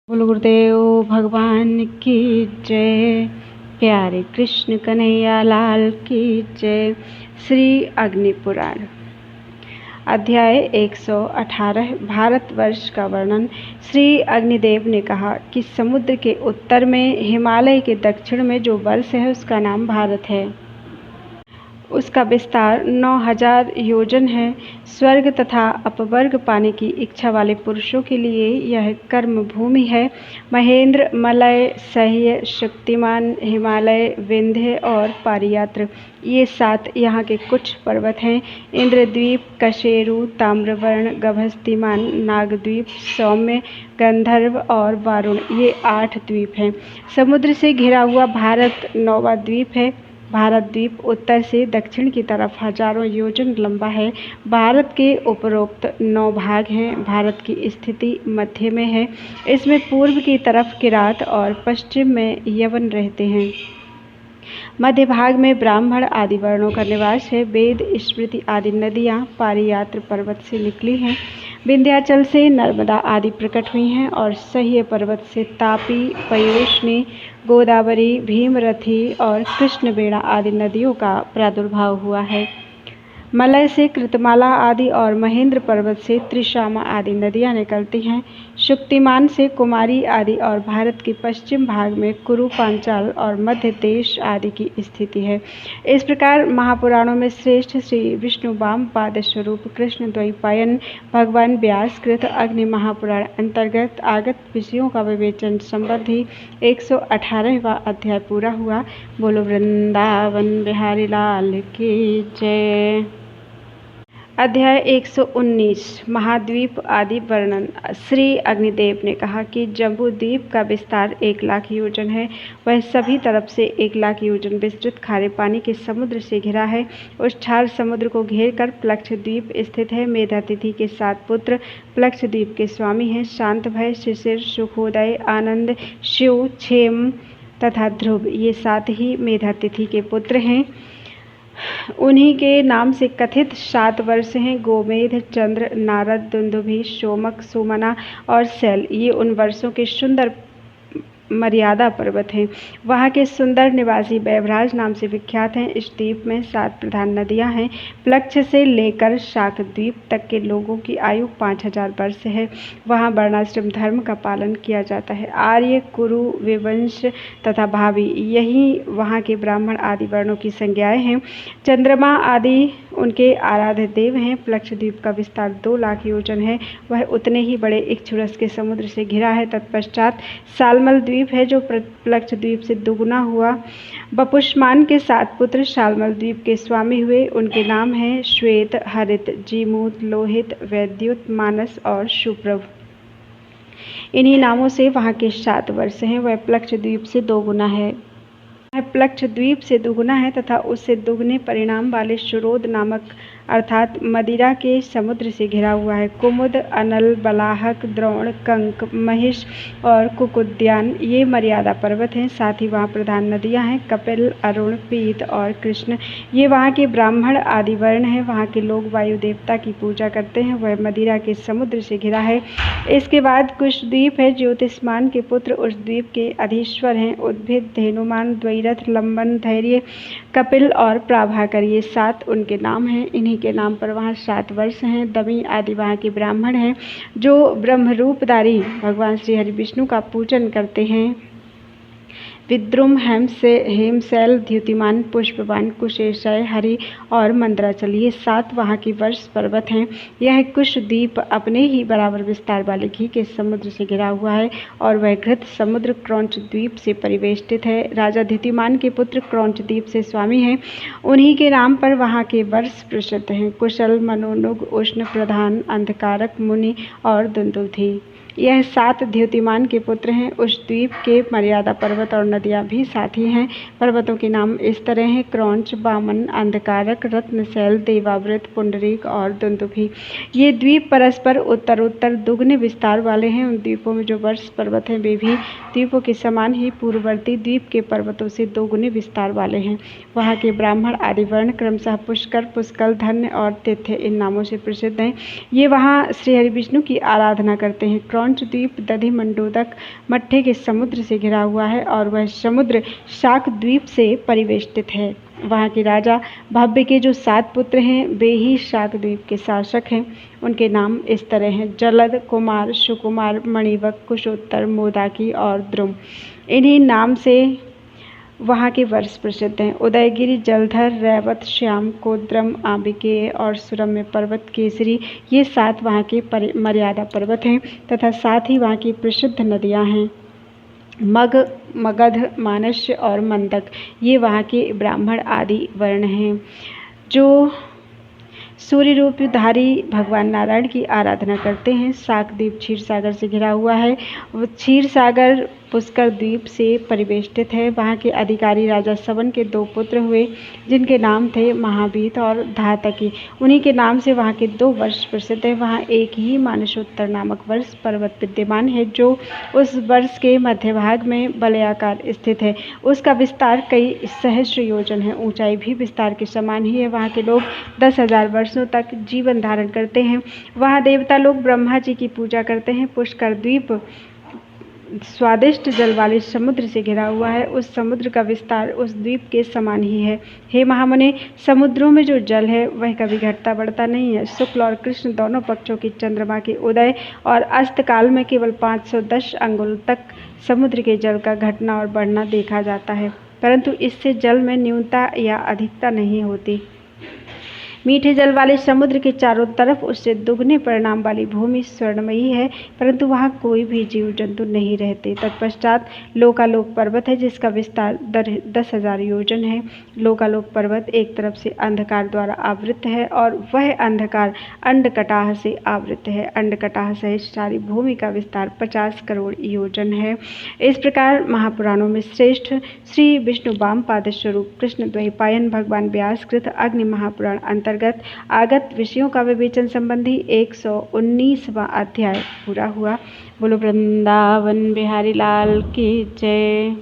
बोलो गुरुदेव भगवान की जय। प्यारे कृष्ण कन्हैया लाल की जय। श्री अग्नि पुराण अध्याय 118 भारतवर्ष का वर्णन। श्री अग्निदेव ने कहा कि समुद्र के उत्तर में हिमालय के दक्षिण में जो वर्ष है उसका नाम भारत है। उसका विस्तार 9000 योजन है। स्वर्ग तथा अपवर्ग पाने की इच्छा वाले पुरुषों के लिए यह कर्म भूमि है। महेंद्र, मलय, सह्य, शक्तिमान, हिमालय, विंध्य और पारियात्र ये 7 यहाँ के कुछ पर्वत हैं। इंद्रद्वीप, कशेरु, ताम्रवर्ण, गभस्तिमान, नागद्वीप, सौम्य, गंधर्व और वारुण ये 8 द्वीप हैं। समुद्र से घिरा हुआ भारत 9वां द्वीप है। भारत द्वीप उत्तर से दक्षिण की तरफ हजारों योजन लंबा है। भारत के उपरोक्त 9 भाग हैं। भारत की स्थिति मध्य में है। इसमें पूर्व की तरफ किरात और पश्चिम में यवन रहते हैं। मध्य भाग में ब्राह्मण आदि वर्णों का निवास है। वेद, स्मृति आदि नदियाँ पारियात्र पर्वत से निकली हैं। विंध्याचल से नर्मदा आदि प्रकट हुई हैं और सह्य पर्वत से तापी, पयोष्णी, गोदावरी, भीमरथी और कृष्णवेणा आदि नदियों का प्रादुर्भाव हुआ है। मलय से कृतमाला आदि और महेंद्र पर्वत से त्रिशामा आदि नदियाँ निकलती हैं। शुक्तिमान से कुमारी आदि और भारत के पश्चिम भाग में कुरु, पांचाल और मध्य देश आदि की स्थिति है। इस प्रकार महापुराणों में श्रेष्ठ श्री विष्णु वाम पाद स्वरूप कृष्ण द्वैपायन भगवान व्यास कृत अग्नि महापुराण अंतर्गत आगत विषयों का विवेचन संबंधी 118वां अध्याय पूरा हुआ। बोलो वृंदावन बिहारी लाल की जय। अध्याय 119 महाद्वीप आदि वर्णन। श्री अग्निदेव ने कहा कि जम्बू द्वीप का विस्तार 1 लाख योजन है। वह सभी तरफ से 1 लाख योजन विस्तृत खारे पानी के समुद्र से घिरा है। उस ठार समुद्र को घेर कर प्लक्ष द्वीप स्थित है। मेधातिथि के 7 पुत्र प्लक्ष द्वीप के स्वामी हैं। शांतभय, शिशिर, सुखोदय, आनंद, शिव, क्षेम तथा ध्रुव ये 7 ही मेधातिथि के पुत्र हैं। उन्हीं के नाम से कथित 7 वर्ष हैं। गोमेध, चंद्र, नारद, दुंदुभि, सोमक, सुमना और शैल ये उन वर्षों के सुंदर मर्यादा पर्वत हैं। वहाँ के सुंदर निवासी वैभराज नाम से विख्यात हैं। इस द्वीप में 7 प्रधान नदियाँ हैं। प्लक्ष से लेकर शाक द्वीप तक के लोगों की आयु 5000 वर्ष है। वहाँ वर्णाश्रम धर्म का पालन किया जाता है। आर्य, कुरु, विवंश तथा भावी यही वहाँ के ब्राह्मण आदि वर्णों की संज्ञाएं हैं। चंद्रमा आदि उनके आराध्य देव हैं। प्लक्ष द्वीप का विस्तार 2 लाख योजन है। वह उतने ही बड़े इक्षुरस के समुद्र से घिरा है। तत्पश्चात सालमल द्वीप है जो प्लक्ष द्वीप से दुगुना हुआ। बपुष्मान के 7 पुत्र शालमल द्वीप के स्वामी हुए। उनके नाम हैं श्वेत, हरित, जीमूत, लोहित, वैद्युत, मानस और सुप्रभ। इन्हीं नामों से वहाँ के 7 वर्ष हैं। वह प्लक्ष द्वीप से 2 गुना है। प्लक्ष द्वीप से दुगुना है तथा उससे दुगने परिणाम वाले शुरोद नामक अर्थात मदिरा के समुद्र से घिरा हुआ है। कुमुद, अनल, बलाहक, द्रोण, कंक, महिष और कुकुद्यान ये मर्यादा पर्वत हैं। साथ ही वहाँ प्रधान नदियाँ हैं। कपिल, अरुण, पीत और कृष्ण ये वहाँ के ब्राह्मण आदि वर्ण हैं। वहाँ के लोग वायु देवता की पूजा करते हैं। वह मदिरा के समुद्र से घिरा है। इसके बाद कुश द्वीप है। ज्योतिष्मान के पुत्र उस द्वीप के अधीश्वर हैं। उद्भिद, धेनुमान, द्वैरथ, लंबन, धैर्य, कपिल और प्राभाकर ये 7 उनके नाम हैं। इन्हीं के नाम पर वहाँ 7 वर्ष हैं। दमी आदि वहाँ के ब्राह्मण हैं जो ब्रह्मरूपधारी भगवान श्री हरि विष्णु का पूजन करते हैं। विद्रुम, हेमशैल, द्युतिमान, पुष्पवान, कुशेशय, हरि और मंदराचल ये 7 वहाँ की वर्ष पर्वत हैं। यह कुश द्वीप अपने ही बराबर विस्तार वाले घी के समुद्र से घिरा हुआ है और वह घृत समुद्र क्रौंच द्वीप से परिवेष्टित है। राजा द्युतिमान के पुत्र क्रौंच द्वीप से स्वामी हैं। उन्हीं के नाम पर वहाँ के वर्ष प्रसिद्ध हैं। कुशल, मनोनुग, उष्ण, प्रधान, अंधकारक, मुनि और दुंदुभि यह 7 द्युतिमान के पुत्र हैं। उस द्वीप के मर्यादा पर्वत और नदियाँ भी 7 ही हैं। पर्वतों के नाम इस तरह हैं: क्रौंच, वामन, अंधकारक, रत्नशैल, देवावृत, पुंडरीक और दुंदुभि। ये द्वीप परस्पर उत्तरोत्तर दुगने विस्तार वाले हैं। उन द्वीपों में जो वर्ष पर्वत हैं वे भी द्वीपों के समान ही पूर्ववर्ती द्वीप के पर्वतों से 2 गुने विस्तार वाले हैं। वहाँ के ब्राह्मण आदि वर्ण क्रमशः पुष्कर, पुष्कल, धन्य और तिथ्य इन नामों से प्रसिद्ध हैं। ये वहाँ श्री हरि विष्णु की आराधना करते हैं। क्रौंच द्वीप दधि मंडोदक मट्ठे के समुद्र से घिरा हुआ है और वह समुद्र शाक द्वीप से परिवेष्टित है। वहाँ के राजा भव्य के जो 7 पुत्र हैं वे ही शाक द्वीप के शासक हैं। उनके नाम इस तरह हैं: जलद, कुमार, सुकुमार, मणिवक, कुशोत्तर, मोदाकी और द्रुम। इन्हीं नाम से वहाँ के वर्ष प्रसिद्ध हैं: उदयगिरि, जलधर, रैवत, श्याम, कोद्रम, आंबिकेय और सुरम्य पर्वत, केसरी। ये 7 वहाँ के मर्यादा पर्वत हैं तथा साथ ही वहाँ की प्रसिद्ध नदियाँ हैं मग, मगध, मानस्य और मंदक। ये वहाँ के ब्राह्मण आदि वर्ण हैं जो सूर्य रूपधारी भगवान नारायण की आराधना करते हैं। शाक द्वीप क्षीर सागर से घिरा हुआ है। वो क्षीर सागर पुष्कर द्वीप से परिवेष्टित है। वहाँ के अधिकारी राजा सवन के 2 पुत्र हुए जिनके नाम थे महाबीत और धातकी। उन्हीं के नाम से वहाँ के 2 वर्ष प्रसिद्ध है। वहाँ एक ही मानसोत्तर नामक वर्ष पर्वत विद्यमान है जो उस वर्ष के मध्य भाग में वलयाकार स्थित है। उसका विस्तार कई सहस्र योजन है। ऊंचाई भी विस्तार के समान ही है। वहाँ के लोग 10,000 वर्षों तक जीवन धारण करते हैं। वहाँ देवता लोग ब्रह्मा जी की पूजा करते हैं। पुष्कर द्वीप स्वादिष्ट जल वाले समुद्र से घिरा हुआ है। उस समुद्र का विस्तार उस द्वीप के समान ही है। हे महामुने, समुद्रों में जो जल है वह कभी घटता बढ़ता नहीं है। शुक्ल और कृष्ण दोनों पक्षों की चंद्रमा के उदय और अस्त काल में केवल 510 अंगुल तक समुद्र के जल का घटना और बढ़ना देखा जाता है, परंतु इससे जल में न्यूनता या अधिकता नहीं होती। मीठे जल वाले समुद्र के चारों तरफ उससे दुगने परिणाम वाली भूमि स्वर्णमयी है, परंतु वहाँ कोई भी जीव जंतु नहीं रहते। तत्पश्चात लोकालोक पर्वत है जिसका विस्तार 10,000 योजन है। लोकालोक पर्वत एक तरफ से अंधकार द्वारा आवृत है और वह अंधकार अंडकटाह से आवृत है। अंडकटाह सहित सारी भूमि का विस्तार 50 करोड़ योजन है। इस प्रकार महापुराणों में श्रेष्ठ श्री विष्णु वामपाद स्वरूप कृष्ण द्वैपायन भगवान व्यास कृत अग्नि महापुराण अंतर्गत आगत विषयों का विवेचन संबंधी 119वां अध्याय पूरा हुआ। बोलो वृंदावन बिहारी लाल की जय।